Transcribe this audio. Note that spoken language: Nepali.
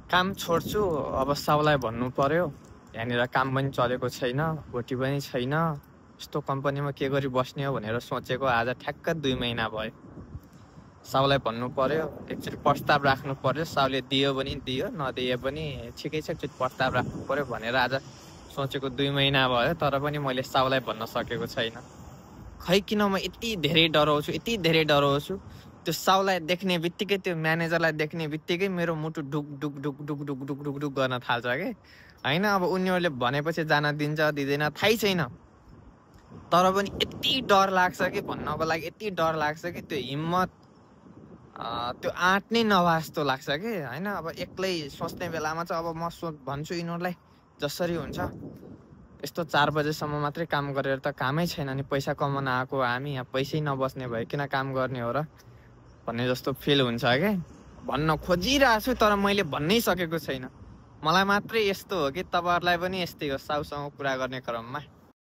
काम छोड्छु अब साउलाई भन्नु पर्यो यहाँनिर काम पनि चलेको छैन भोटी पनि छैन यस्तो कम्पनीमा के गरी बस्ने हो भनेर सोचेको आज ठ्याक्क 2 महिना भयो साउलाई भन्नु पर्यो एकचोटि प्रस्ताव राख्नु पर्यो साउले दियो पनि दियो नदिए पनि ठिकै छ एकचोटि प्रस्ताव राख्नु पर्यो भनेर आज सोचेको 2 महिना भयो तर पनि मैले साउलाई भन्न सकेको छैन खै किन म यति धेरै डराउँछु त्यो साउलाई देख्ने बित्तिकै त्यो म्यानेजरलाई देख्ने बित्तिकै मेरो मुटु डुक डुक डुक डुक डुक डुक डुक डुक गर्न थाल्छ के हैन अब उनीहरूले भनेपछि जान दिन्छ दिँदैन थाहै छैन तर पनि यति डर लाग्छ कि भन्नको लागि यति डर लाग्छ कि त्यो हिम्मत त्यो आँट नै नभए जस्तो लाग्छ कि हैन अब एक्लै सोच्ने बेलामा चाहिँ अब म भन्छु यिनीहरूलाई जसरी हुन्छ यस्तो 4 बजेसम्म मात्रै काम गरेर त कामै छैन नि पैसा कमाउन आएको हामी यहाँ पैसै नबस्ने भयो किन काम गर्ने हो र भन्ने जस्तो फिल हुन्छ के भन्न खोजिरहेको छु तर मैले भन्नै सकेको छैन मलाई मात्रै यस्तो हो कि तपाईहरुलाई पनि यस्तै हो साउसँग कुरा गर्ने क्रममा